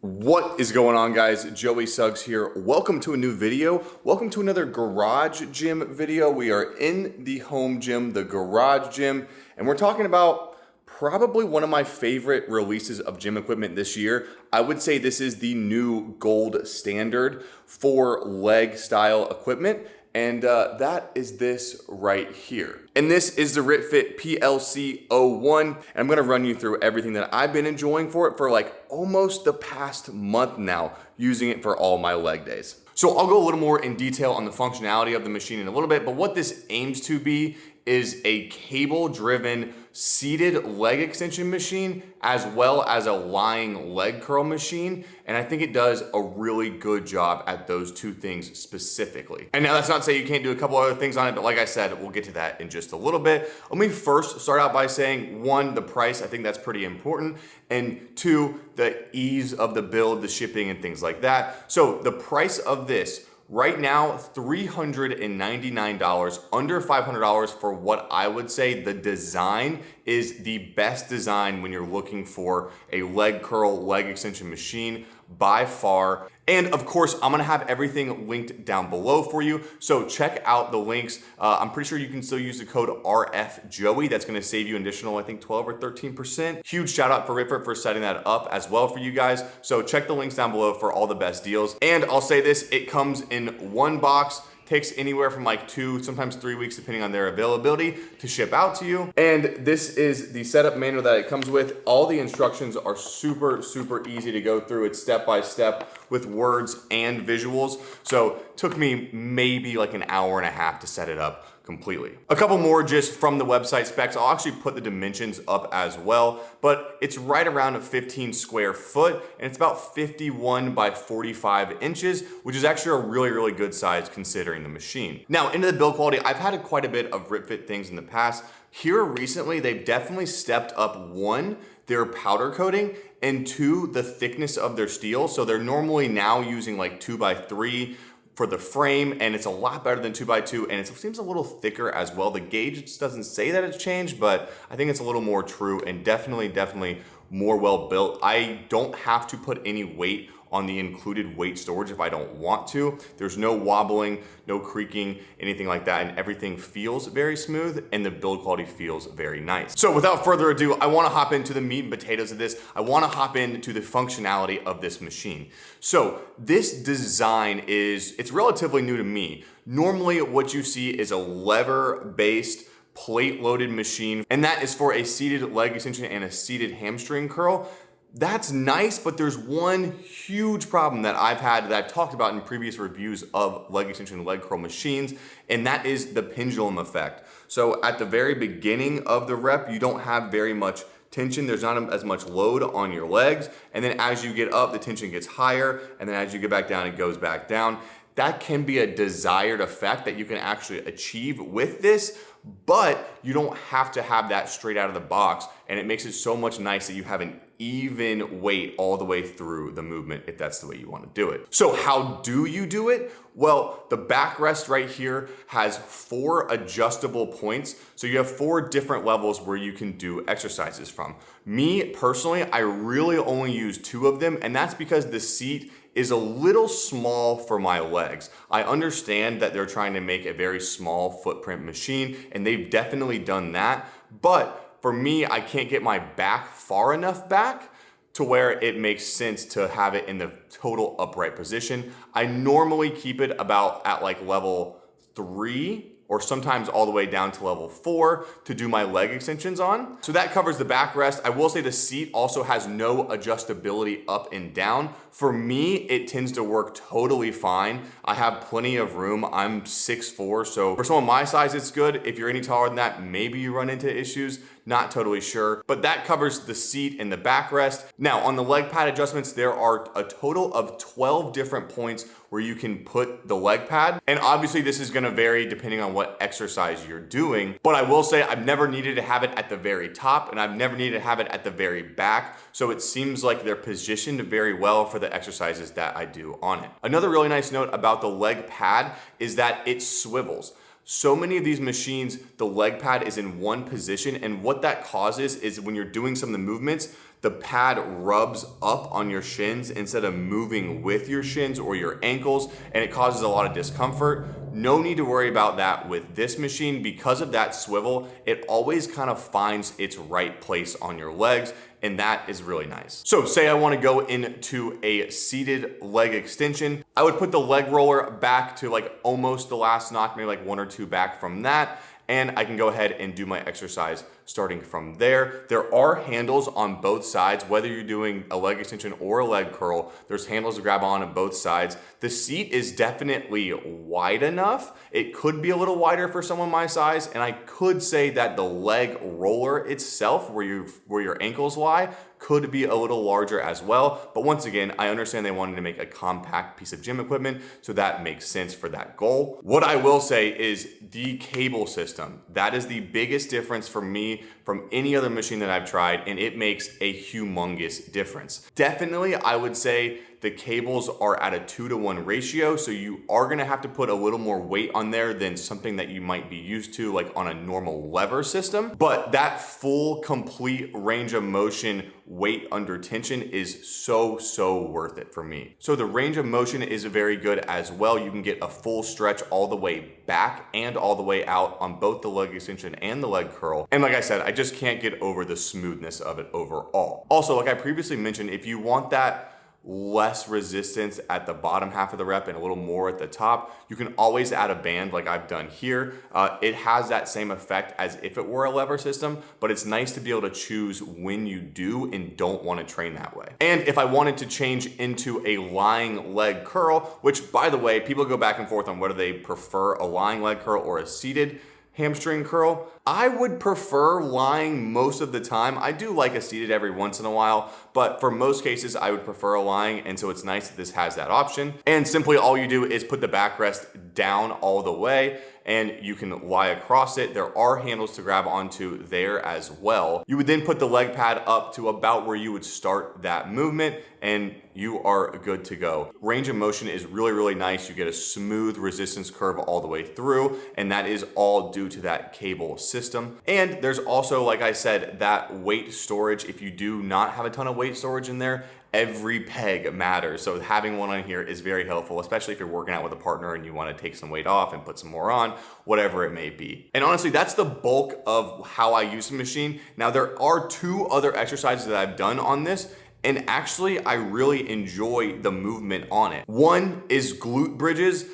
What is going on, guys? Joey Suggs here. Welcome to a new video. Welcome to another garage gym video. We are in the home gym, the garage gym, and we're talking about probably one of my favorite releases of gym equipment this year. I would say this is the new gold standard for leg style equipment. And that is this right here. And this is the Ritfit PLC01. And I'm gonna run you through everything that I've been enjoying for it for like almost the past month now, using it for all my leg days. So I'll go a little more in detail on the functionality of the machine in a little bit, but what this aims to be is a cable-driven seated leg extension machine as well as a lying leg curl machine. And I think it does a really good job at those two things specifically. And now that's not to say you can't do a couple other things on it, but like I said, we'll get to that in just a little bit. Let me first start out by saying, one, the price, I think that's pretty important. And two, the ease of the build, the shipping and things like that. So the price of this, right now, $399, under $500 for what I would say the design is the best design when you're looking for a leg curl, leg extension machine by far. And of course, I'm gonna have everything linked down below for you. So check out the links. I'm pretty sure you can still use the code RFJOEY. That's gonna save you an additional, I think 12 or 13%. Huge shout out for Ritfit for setting that up as well for you guys. So check the links down below for all the best deals. And I'll say this, it comes in one box. Takes anywhere from like 2, sometimes 3 weeks, depending on their availability to ship out to you. And this is the setup manual that it comes with. All the instructions are super easy to go through. It's step by step with words and visuals. So it took me maybe like an hour and a half to set it up completely. A couple more just from the website specs. I'll actually put the dimensions up as well, but it's right around a 15 square foot and it's about 51 by 45 inches, which is actually a really good size considering the machine. Now into the build quality, I've had quite a bit of Ritfit things in the past. Here recently, they've definitely stepped up, one, their powder coating, and two, the thickness of their steel. So they're normally now using like 2x3 for the frame, and it's a lot better than 2x2, and it seems a little thicker as well. The gauge just doesn't say that it's changed, but I think it's a little more true and definitely more well built. I don't have to put any weight on the included weight storage if I don't want to. There's no wobbling, no creaking, anything like that, and everything feels very smooth and the build quality feels very nice. So without further ado, I wanna hop into the meat and potatoes of this. I wanna hop into the functionality of this machine. So this design it's relatively new to me. Normally what you see is a lever-based plate-loaded machine, and that is for a seated leg extension and a seated hamstring curl. That's nice, but there's one huge problem that I've had that I've talked about in previous reviews of leg extension and leg curl machines, and that is the pendulum effect. So at the very beginning of the rep, you don't have very much tension. There's not as much load on your legs. And then as you get up, the tension gets higher. And then as you get back down, it goes back down. That can be a desired effect that you can actually achieve with this, but you don't have to have that straight out of the box. And it makes it so much nice that you have an even weight all the way through the movement if that's the way you want to do it. So how do you do it? Well, the backrest right here has 4 adjustable points. So you have 4 different levels where you can do exercises from. Me personally, I really only use 2 of them, and that's because the seat is a little small for my legs. I understand that they're trying to make a very small footprint machine, and they've definitely done that, but for me, I can't get my back far enough back to where it makes sense to have it in the total upright position. I normally keep it about at like level 3 or sometimes all the way down to level 4 to do my leg extensions on. So that covers the backrest. I will say the seat also has no adjustability up and down. For me, it tends to work totally fine. I have plenty of room. I'm 6'4", so for someone my size, it's good. If you're any taller than that, maybe you run into issues. Not totally sure, but that covers the seat and the backrest. Now on the leg pad adjustments, there are a total of 12 different points where you can put the leg pad. And obviously this is gonna vary depending on what exercise you're doing. But I will say I've never needed to have it at the very top and I've never needed to have it at the very back. So it seems like they're positioned very well for the exercises that I do on it. Another really nice note about the leg pad is that it swivels. So many of these machines, the leg pad is in one position, and what that causes is when you're doing some of the movements, the pad rubs up on your shins instead of moving with your shins or your ankles, and it causes a lot of discomfort. No need to worry about that with this machine. Because of that swivel, it always kind of finds its right place on your legs, and that is really nice. So say I want to go into a seated leg extension, I would put the leg roller back to like almost the last knock, maybe like 1 or 2 back from that, and I can go ahead and do my exercise starting from there. There are handles on both sides, whether you're doing a leg extension or a leg curl, there's handles to grab on both sides. The seat is definitely wide enough. It could be a little wider for someone my size, and I could say that the leg roller itself, where your ankles lie, could be a little larger as well. But once again, I understand they wanted to make a compact piece of gym equipment, so that makes sense for that goal. What I will say is the cable system. That is the biggest difference for me from any other machine that I've tried, and it makes a humongous difference. Definitely, I would say the cables are at a 2-to-1 ratio, so you are gonna have to put a little more weight on there than something that you might be used to, like on a normal lever system. But that full, complete range of motion weight under tension is so worth it for me. So the range of motion is very good as well. You can get a full stretch all the way back and all the way out on both the leg extension and the leg curl. And like I said, I just can't get over the smoothness of it overall. Also, like I previously mentioned, if you want that less resistance at the bottom half of the rep and a little more at the top, you can always add a band like I've done here. It has that same effect as if it were a lever system, but it's nice to be able to choose when you do and don't want to train that way. And if I wanted to change into a lying leg curl, which by the way, people go back and forth on whether they prefer a lying leg curl or a seated hamstring curl. I would prefer lying most of the time. I do like a seated every once in a while, but for most cases, I would prefer a lying, and so it's nice that this has that option. And simply all you do is put the backrest down all the way, and you can lie across it. There are handles to grab onto there as well. You would then put the leg pad up to about where you would start that movement, and you are good to go. Range of motion is really nice. You get a smooth resistance curve all the way through, and that is all due to that cable system. And there's also, like I said, that weight storage. If you do not have a ton of weight storage in there, every peg matters. So having one on here is very helpful, especially if you're working out with a partner and you want to take some weight off and put some more on, whatever it may be. And honestly, that's the bulk of how I use the machine. Now, there are 2 other exercises that I've done on this, and actually I really enjoy the movement on it. One is glute bridges.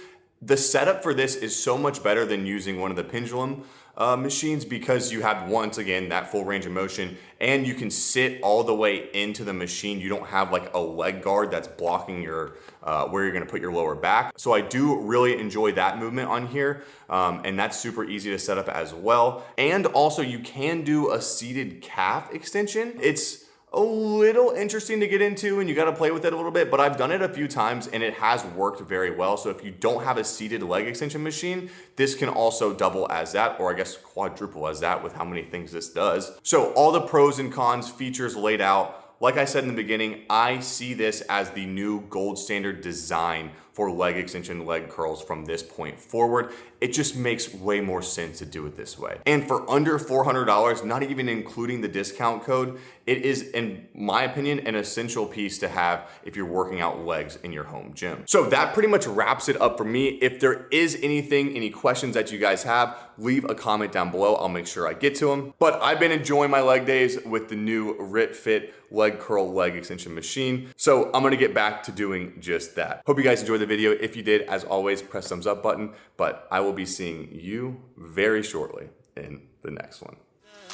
The setup for this is so much better than using one of the pendulum machines, because you have, once again, that full range of motion, and you can sit all the way into the machine. You don't have like a leg guard that's blocking your where you're gonna put your lower back. So I do really enjoy that movement on here, and that's super easy to set up as well. And also you can do a seated calf extension. It's a little interesting to get into, and you got to play with it a little bit, but I've done it a few times and it has worked very well. So if you don't have a seated leg extension machine, this can also double as that, or I guess quadruple as that with how many things this does. So all the pros and cons, features laid out. Like I said in the beginning, I see this as the new gold standard design for leg extension leg curls from this point forward. It just makes way more sense to do it this way. And for under $400, not even including the discount code, it is, in my opinion, an essential piece to have if you're working out legs in your home gym. So that pretty much wraps it up for me. If there is any questions that you guys have, leave a comment down below. I'll make sure I get to them. But I've been enjoying my leg days with the new Ritfit leg curl leg extension machine. So I'm gonna get back to doing just that. Hope you guys enjoyed the video. If you did, as always, press thumbs up button, but I will be seeing you very shortly in the next one.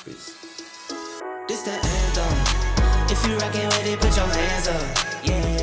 Peace. This the anthem. If you rockin' with it, put your hands up. Yeah.